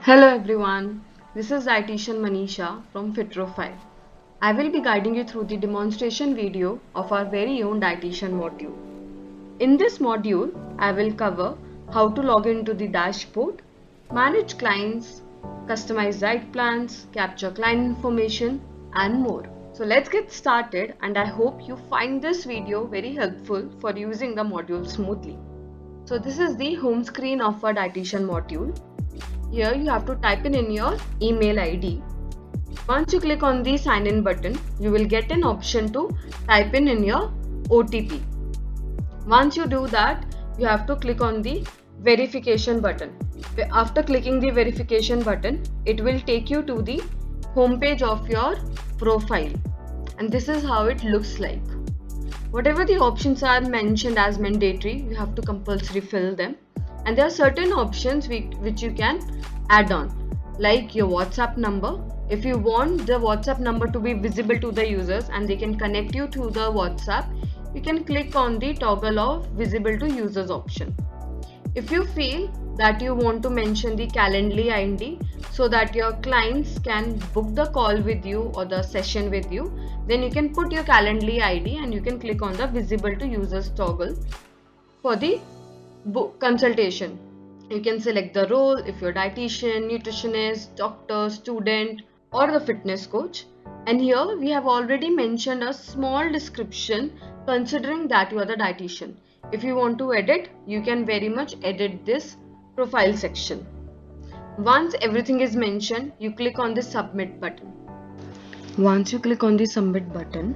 Hello everyone, this is Dietitian Manisha from Fitro5. I will be guiding you through the demonstration video of our very own Dietitian module. In this module, I will cover how to log into the dashboard, manage clients, customize diet plans, capture client information and more. So let's get started, and I hope you find this video very helpful for using the module smoothly. So this is the home screen of our Dietitian module. Here you have to type in your email ID. Once you click on the sign in button, you will get an option to type in your OTP. Once you do that, you have to click on the verification button. After clicking the verification button, it will take you to the home page of your profile, and this is how it looks like. Whatever the options are mentioned as mandatory, you have to compulsory fill them. And there are certain options which you can add on, like your WhatsApp number. If you want the WhatsApp number to be visible to the users and they can connect you to the WhatsApp, you can click on the toggle of visible to users option. If you feel that you want to mention the Calendly ID so that your clients can book the call with you or the session with you, then you can put your Calendly ID and you can click on the visible to users toggle for the consultation. You can select the role, if you're dietitian, nutritionist, doctor, student or the fitness coach. And here we have already mentioned a small description considering that you are the dietitian. If you want to edit, you can very much edit this profile section. Once everything is mentioned, you click on the submit button. Once you click on the submit button,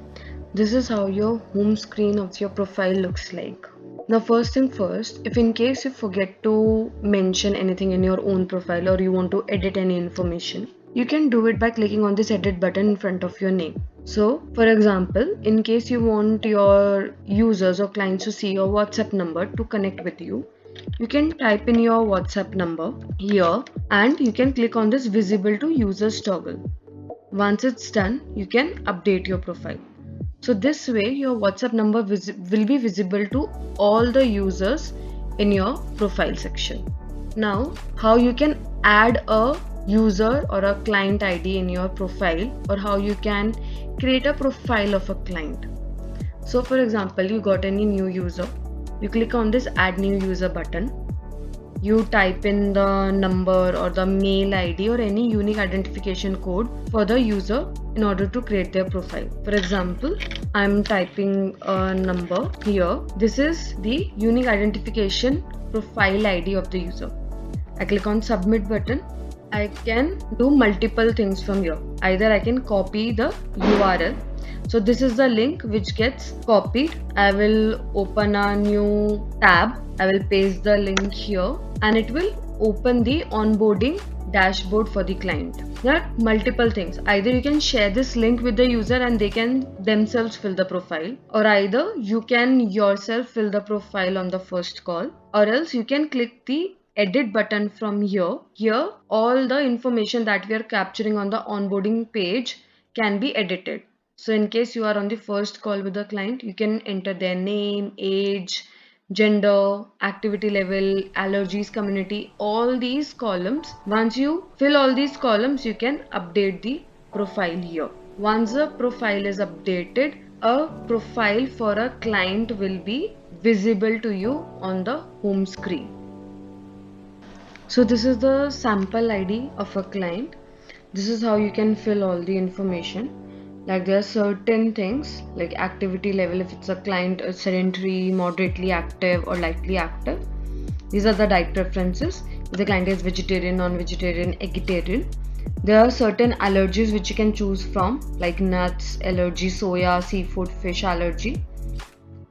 this is how your home screen of your profile looks like. Now first thing first, if in case you forget to mention anything in your own profile or you want to edit any information, you can do it by clicking on this edit button in front of your name. So for example, in case you want your users or clients to see your WhatsApp number to connect with you, you can type in your WhatsApp number here and you can click on this visible to users toggle. Once it's done, you can update your profile. So this way your WhatsApp number will be visible to all the users in your profile section. Now, how you can add a user or a client ID in your profile, or how you can create a profile of a client. So for example, you got any new user, you click on this add new user button. You type in the number or the mail ID or any unique identification code for the user in order to create their profile. For example, I'm typing a number here. This is the unique identification profile ID of the user. I click on submit button. I can do multiple things from here. Either I can copy the URL. So this is the link which gets copied. I will open a new tab. I will paste the link here and it will open the onboarding dashboard for the client. There are multiple things. Either you can share this link with the user and they can themselves fill the profile, or either you can yourself fill the profile on the first call, or else you can click the edit button from here. Here all the information that we are capturing on the onboarding page can be edited. So in case you are on the first call with the client, you can enter their name, age, gender, activity level, allergies, community, all these columns. Once you fill all these columns, you can update the profile here. Once the profile is updated, a profile for a client will be visible to you on the home screen. So this is the sample ID of a client. This is how you can fill all the information. Like there are certain things like activity level, if it's a client sedentary, moderately active or lightly active. These are the diet preferences. If the client is vegetarian, non-vegetarian, vegetarian. There are certain allergies which you can choose from, like nuts allergy, soya, seafood, fish allergy.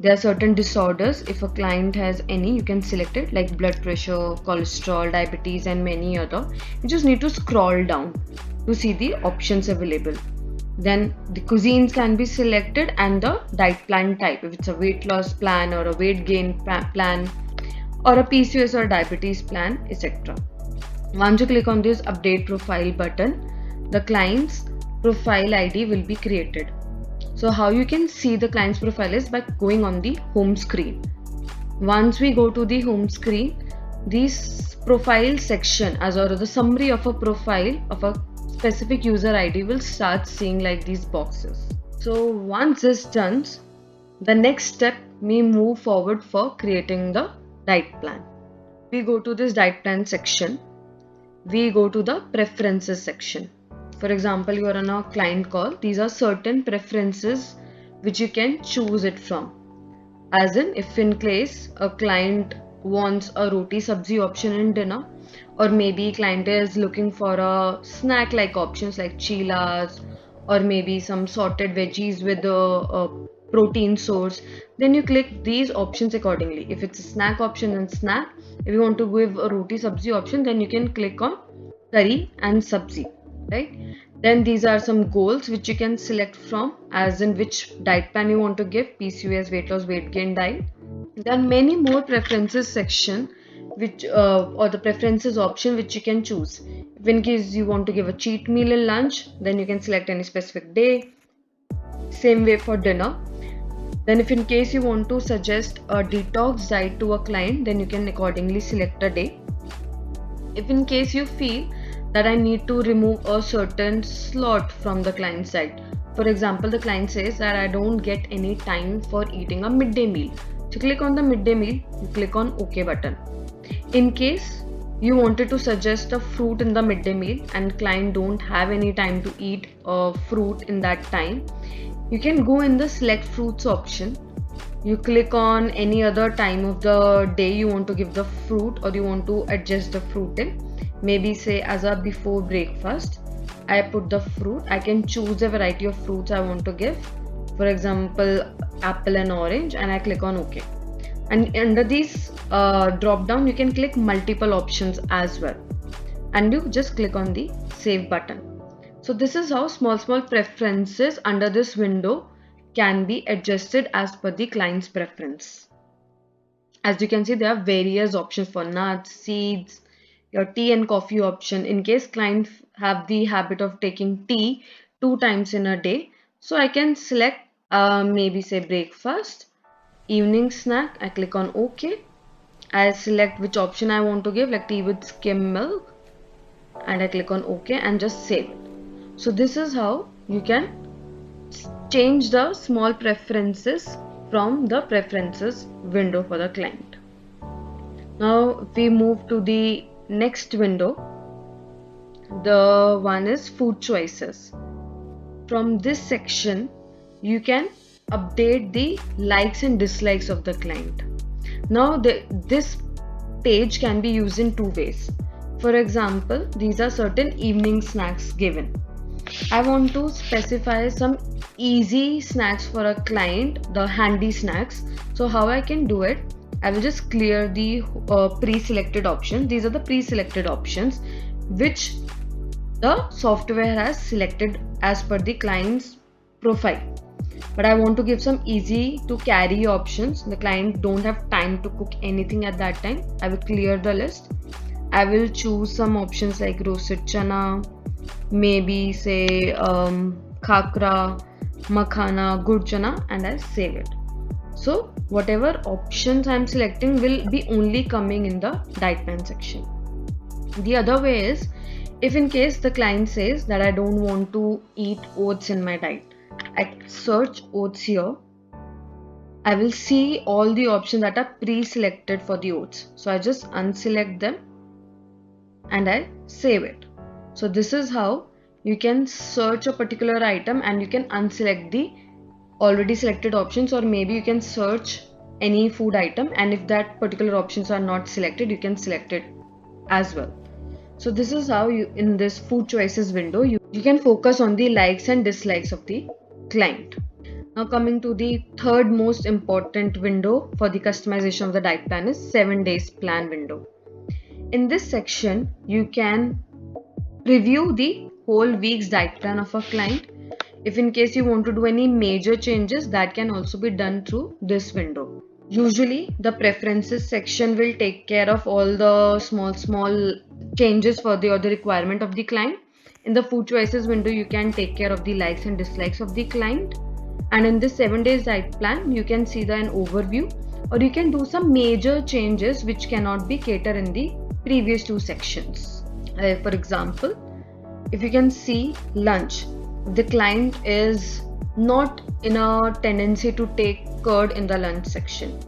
There are certain disorders. If a client has any, you can select it, like blood pressure, cholesterol, diabetes and many other. You just need to scroll down to see the options available. Then the cuisines can be selected and the diet plan type, if it's a weight loss plan or a weight gain plan or a PCOS or diabetes plan, etc. Once you click on this update profile button, the client's profile ID will be created. So how you can see the client's profile is by going on the home screen. Once we go to the home screen, This profile section, as or the summary of a profile of a specific user ID, will start seeing like these boxes. So once this done, the next step we move forward for creating the diet plan. We go to this diet plan section. We go to the preferences section. For example, you are on a client call. These are certain preferences which you can choose it from. As in, if in case a client wants a roti sabzi option in dinner, or maybe client is looking for a snack like options like chilas, or maybe some sorted veggies with a protein source, then you click these options accordingly. If it's a snack option, then snack. If you want to give a roti sabzi option, then you can click on curry and sabzi, right? Then these are some goals which you can select from, as in which diet plan you want to give, PCOS, weight loss, weight gain diet. There are many more preferences section which or the preferences option which you can choose. If in case you want to give a cheat meal in lunch, then you can select any specific day. Same way for dinner. Then if in case you want to suggest a detox diet to a client, then you can accordingly select a day. If in case you feel that I need to remove a certain slot from the client side, for example, the client says that I don't get any time for eating a midday meal. So click on the midday meal, you click on OK button. In case you wanted to suggest a fruit in the midday meal and client don't have any time to eat a fruit in that time, you can go in the select fruits option. You click on any other time of the day you want to give the fruit, or you want to adjust the fruit in. Maybe say as a before breakfast, I put the fruit. I can choose a variety of fruits I want to give. For example, apple and orange, and I click on OK. And under these drop down, you can click multiple options as well. And you just click on the save button. So this is how small preferences under this window can be adjusted as per the client's preference. As you can see, there are various options for nuts, seeds, your tea and coffee option. In case clients have the habit of taking tea 2 times in a day, so I can select maybe say breakfast, evening snack. I click on OK. I select which option I want to give, like tea with skim milk, and I click on OK and just save it. So this is how you can change the small preferences from the preferences window for the client. Now we move to the next window. The one is food choices. From this section, you can update the likes and dislikes of the client. Now this page can be used in 2 ways. For example, these are certain evening snacks given. I want to specify some easy snacks for a client, the handy snacks. So how I can do it? I will just clear the pre-selected options. These are the pre-selected options which the software has selected as per the client's profile. But I want to give some easy to carry options. The client don't have time to cook anything at that time. I will clear the list. I will choose some options like roasted chana, maybe say khakra, makhana, gur chana, and I save it. So whatever options I am selecting will be only coming in the diet plan section. The other way is, if in case the client says that I don't want to eat oats in my diet, I search oats here. I will see all the options that are pre-selected for the oats. So I just unselect them and I save it. So this is how you can search a particular item and you can unselect the already selected options, or maybe you can search any food item, and if that particular options are not selected, you can select it as well. So this is how you, in this food choices window, you can focus on the likes and dislikes of the client. Now coming to the third most important window for the customization of the diet plan is 7 days plan window. In this section, you can review the whole week's diet plan of a client. If in case you want to do any major changes, that can also be done through this window. Usually the preferences section will take care of all the small changes for the other requirement of the client. In the food choices window, you can take care of the likes and dislikes of the client. And in this 7 days diet plan, you can see an overview or you can do some major changes which cannot be catered in the previous two sections. For example, if you can see lunch, the client is not in a tendency to take curd in the lunch section,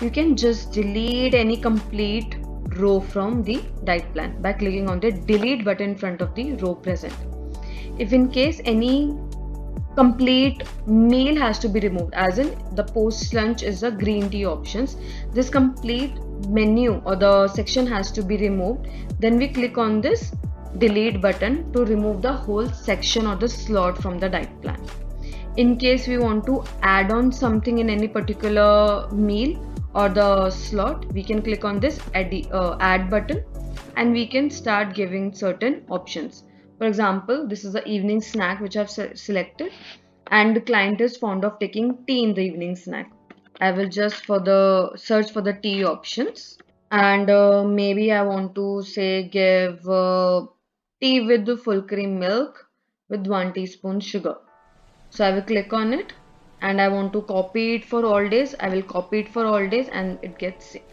you can just delete any complete row from the diet plan by clicking on the delete button in front of the row present. If in case any complete meal has to be removed, as in the post lunch is a green tea options, this complete menu or the section has to be removed, then we click on this delete button to remove the whole section or the slot from the diet plan. In case we want to add on something in any particular meal or the slot, we can click on this add button and we can start giving certain options. For example, this is the evening snack which I've selected, and the client is fond of taking tea in the evening snack. I will just for the search for the tea options, and maybe I want to say give tea with the full cream milk with 1 teaspoon sugar. So I will click on it and I want to copy it for all days. I will copy it for all days and it gets saved.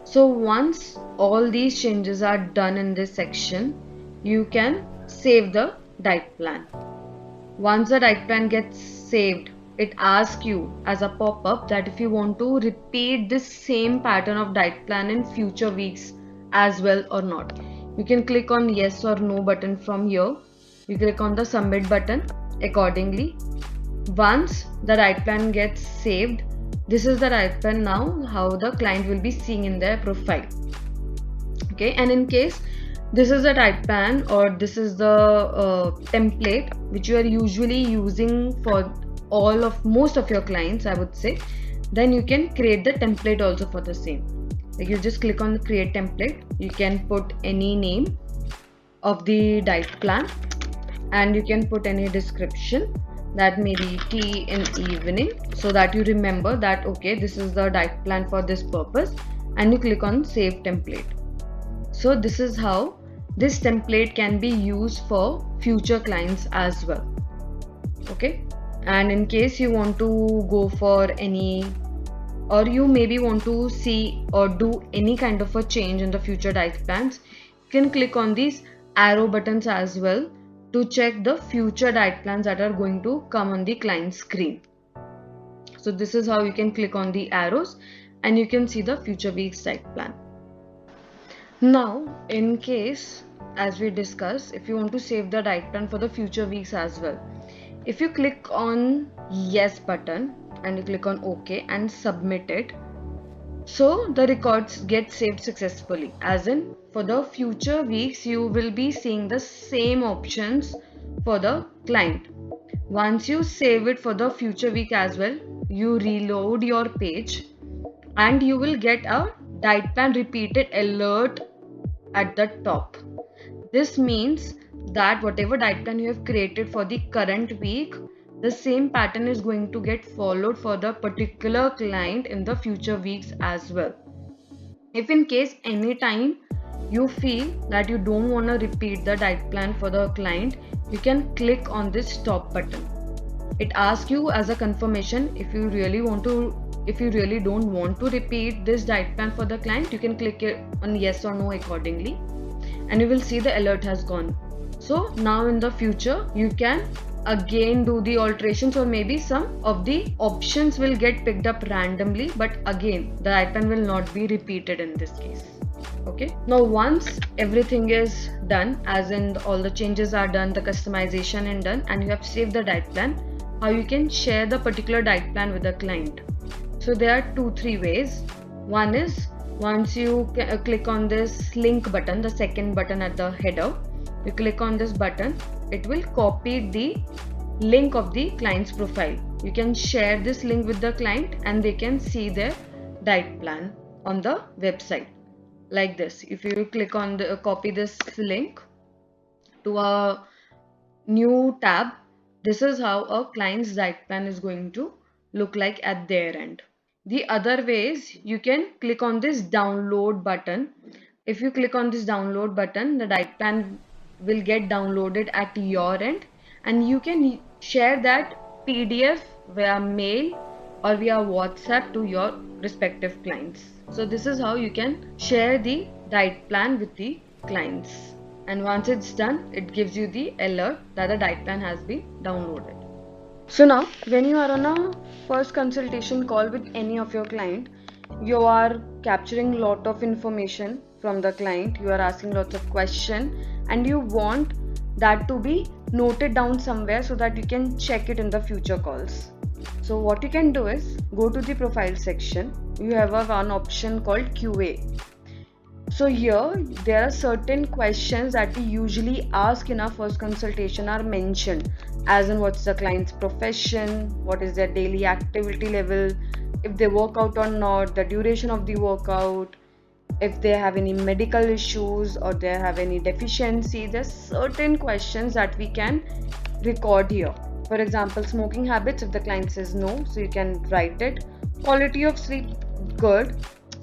So once all these changes are done in this section, you can save the diet plan. Once the diet plan gets saved, it asks you as a pop-up that if you want to repeat this same pattern of diet plan in future weeks as well or not. You can click on yes or no button from here. You click on the submit button accordingly. Once the diet plan gets saved, this is the diet plan now how the client will be seeing in their profile. Okay, and in case this is the diet plan or this is the template which you are usually using for most of your clients, I would say, then you can create the template also for the same. Like you just click on the create template, you can put any name of the diet plan and you can put any description, that may be tea in evening, so that you remember that okay, this is the diet plan for this purpose, and you click on save template. So this is how this template can be used for future clients as well. Okay, and in case you want to go for any, or you maybe want to see or do any kind of a change in the future diet plans, you can click on these arrow buttons as well to check the future diet plans that are going to come on the client screen. So this is how you can click on the arrows and you can see the future week's diet plan. Now, in case, as we discussed, if you want to save the diet plan for the future weeks as well, if you click on yes button and you click on OK and submit it, so the records get saved successfully, as in for the future weeks you will be seeing the same options for the client. Once you save it for the future week as well, you reload your page and you will get a diet plan repeated alert at the top. This means that whatever diet plan you have created for the current week, the same pattern is going to get followed for the particular client in the future weeks as well. If in case any time you feel that you don't want to repeat the diet plan for the client, you can click on this stop button. It asks you as a confirmation if you really don't want to repeat this diet plan for the client, you can click on yes or no accordingly and you will see the alert has gone. So now in the future you can again do the alterations, or maybe some of the options will get picked up randomly, but again the diet plan will not be repeated in this case. Okay, now once everything is done, as in all the changes are done, the customization is done, and you have saved the diet plan, how you can share the particular diet plan with the client. So there are 2-3 ways. One is once you click on this link button, the second button at the header, you click on this button, it will copy the link of the client's profile. You can share this link with the client and they can see their diet plan on the website like this. If you click on the copy this link to a new tab, this is how a client's diet plan is going to look like at their end. The other way is you can click on this download button. If you click on this download button, the diet plan will get downloaded at your end and you can share that PDF via mail or via WhatsApp to your respective clients. So this is how you can share the diet plan with the clients. And once it's done, it gives you the alert that the diet plan has been downloaded. So now, when you are on a first consultation call with any of your client, you are capturing lot of information from the client, you are asking lots of questions, and you want that to be noted down somewhere so that you can check it in the future calls. So what you can do is go to the profile section. You have one option called QA. So here there are certain questions that we usually ask in our first consultation are mentioned, as in what's the client's profession, what is their daily activity level, if they work out or not, the duration of the workout, if they have any medical issues or they have any deficiency. There's certain questions that we can record here. For example, smoking habits, if the client says no, so you can write it. Quality of sleep, good,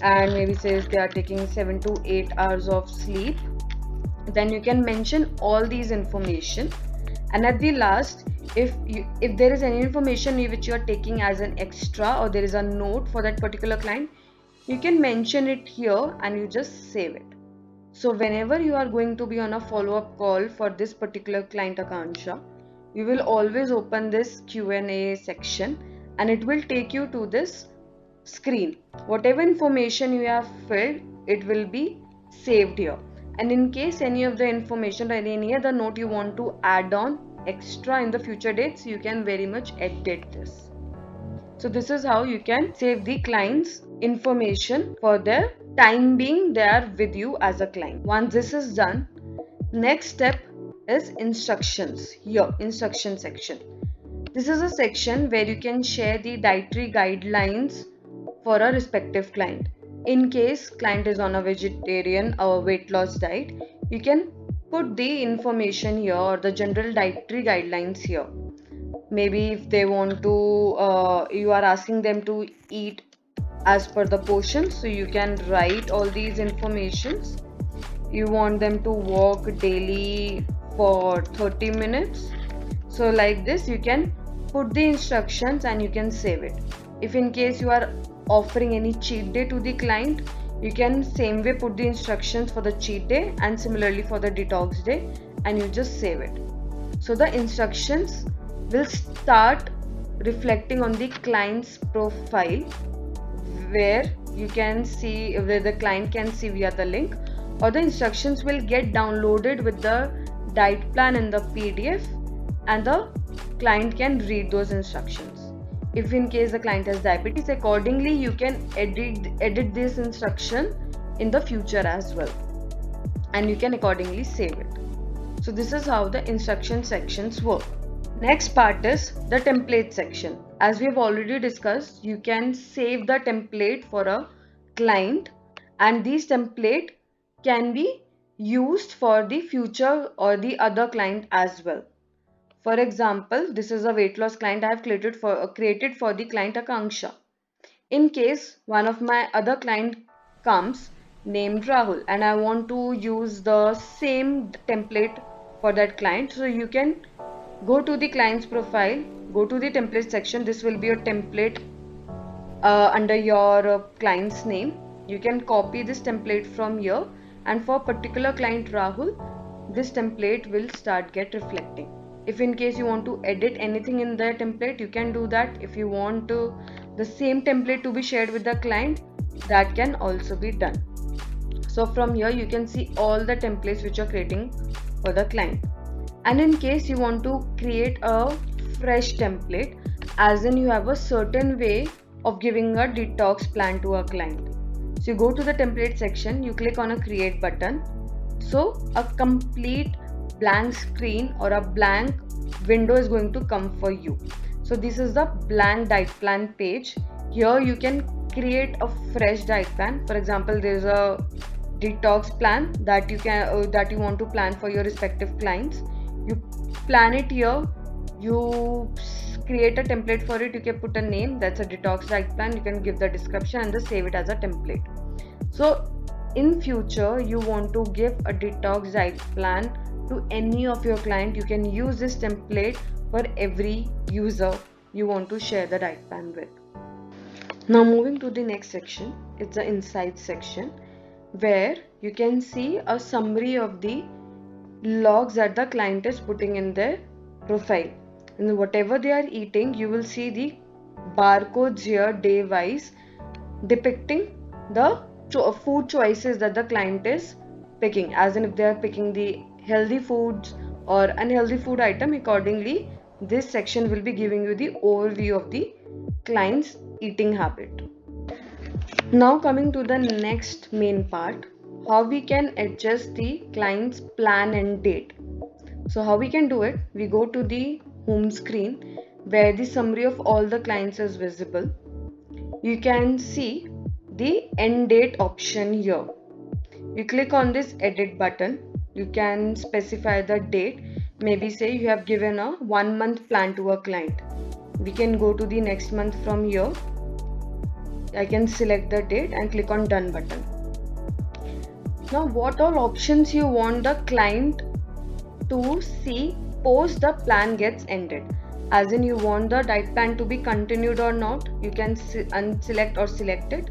and maybe says they are taking 7 to 8 hours of sleep, then you can mention all these information. And at the last, if there is any information which you are taking as an extra or there is a note for that particular client, you can mention it here and you just save it. So whenever you are going to be on a follow-up call for this particular client Akansha, you will always open this Q&A section and it will take you to this screen. Whatever information you have filled, it will be saved here. And in case any of the information or any other note you want to add on extra in the future dates, you can very much edit this. So this is how you can save the client's information for their time being they are with you as a client. Once this is done, next step is instructions. Here, instruction section. This is a section where you can share the dietary guidelines for a respective client. In case client is on a vegetarian or weight loss diet, you can put the information here or the general dietary guidelines here. Maybe if they want to, you are asking them to eat as per the portion, so you can write all these informations. You want them to walk daily for 30 minutes. So like this, you can put the instructions and you can save it. If in case you are offering any cheat day to the client, you can same way put the instructions for the cheat day and similarly for the detox day, and you just save it. So the instructions will start reflecting on the client's profile, where you can see, where the client can see via the link, or the instructions will get downloaded with the diet plan in the PDF and the client can read those instructions. If in case the client has diabetes, accordingly you can edit this instruction in the future as well, and you can accordingly save it. So this is how the instruction sections work. Next part is the template section. As we have already discussed, you can save the template for a client, and these template can be used for the future or the other client as well. For example, this is a weight loss client I have created for the client Akanksha. In case one of my other client comes named Rahul and I want to use the same template for that client, so you can go to the client's profile, go to the template section. This will be a template under your client's name. You can copy this template from here, and for particular client Rahul, this template will start get reflecting. If in case you want to edit anything in the template, you can do that. If you want the same template to be shared with the client, that can also be done. So from here you can see all the templates which you're creating for the client. And in case you want to create a fresh template, as in you have a certain way of giving a detox plan to a client, so you go to the template section, you click on a create button. So a complete blank screen or a blank window is going to come for you. So this is the blank diet plan page. Here you can create a fresh diet plan. For example, there is a detox plan that you want to plan for your respective clients. You plan it here, you create a template for it, you can put a name, that's a detox diet plan, you can give the description and just save it as a template. So in future you want to give a detox diet plan to any of your client, you can use this template for every user you want to share the diet plan with. Now moving to the next section, it's the insights section where you can see a summary of the logs that the client is putting in their profile. And whatever they are eating, you will see the barcodes here day wise depicting the food choices that the client is picking, as in if they are picking the healthy foods or unhealthy food item. Accordingly, this section will be giving you the overview of the client's eating habit. Now coming to the next main part, how we can adjust the client's plan and date. So how we can do it, we go to the home screen where the summary of all the clients is visible. You can see the end date option here. You click on this edit button. You can specify the date. Maybe say you have given a 1 month plan to a client. We can go to the next month from here. I can select the date and click on done button. Now what all options you want the client to see post the plan gets ended, as in you want the diet plan to be continued or not, you can unselect or select it.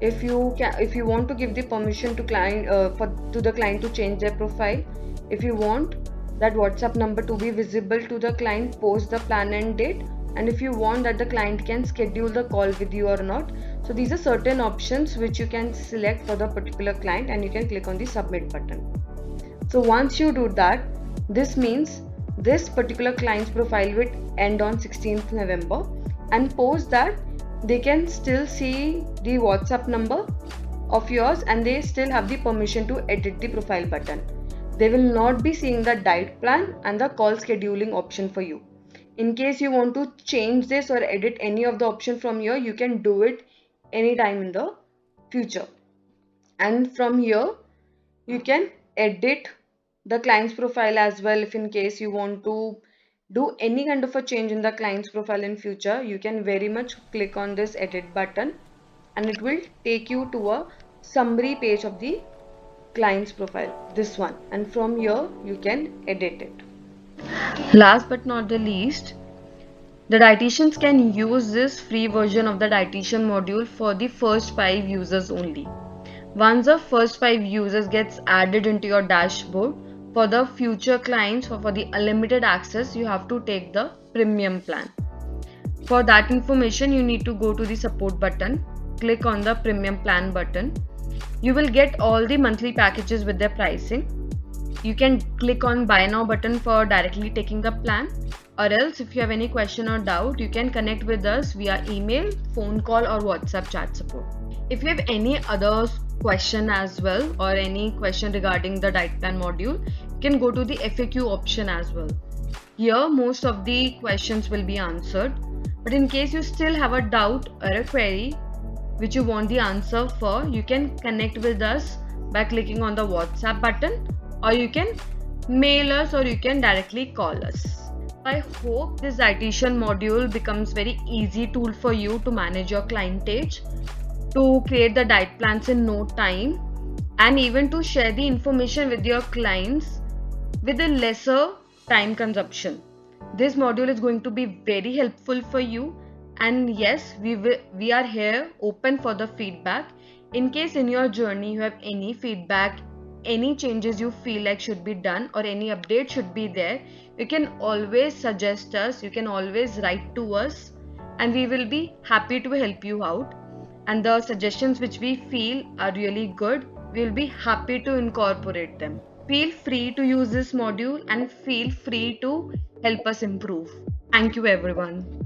If you want to give the permission to the client to change their profile, if you want that WhatsApp number to be visible to the client post the plan and date, and if you want that the client can schedule the call with you or not. So these are certain options which you can select for the particular client, and you can click on the submit button. So once you do that, this means this particular client's profile will end on 16th November, and post that they can still see the WhatsApp number of yours and they still have the permission to edit the profile button. They will not be seeing the diet plan and the call scheduling option for you. In case you want to change this or edit any of the option from here, you can do it anytime in the future. And from here, you can edit the client's profile as well. If in case you want to do any kind of a change in the client's profile in future, you can very much click on this edit button and it will take you to a summary page of the client's profile, this one, and from here you can edit it. Last but not the least, the dietitians can use this free version of the dietitian module for the first 5 users only. Once the first 5 users gets added into your dashboard, for the future clients or for the unlimited access, you have to take the premium plan. For that information, you need to go to the support button, click on the premium plan button. You will get all the monthly packages with their pricing. You can click on buy now button for directly taking the plan, or else if you have any question or doubt, you can connect with us via email, phone call or WhatsApp chat support. If you have any other question as well or any question regarding the diet plan module, you can go to the FAQ option as well. Here most of the questions will be answered, but in case you still have a doubt or a query which you want the answer for, you can connect with us by clicking on the WhatsApp button, or you can mail us, or you can directly call us. I hope this dietitian module becomes very easy tool for you to manage your clientage, to create the diet plans in no time, and even to share the information with your clients with a lesser time consumption. This module is going to be very helpful for you, and yes, we are here open for the feedback. In case in your journey you have any feedback, any changes you feel like should be done, or any update should be there, you can always suggest us, you can always write to us, and we will be happy to help you out. And the suggestions which we feel are really good, we will be happy to incorporate them. Feel free to use this module and feel free to help us improve. Thank you everyone.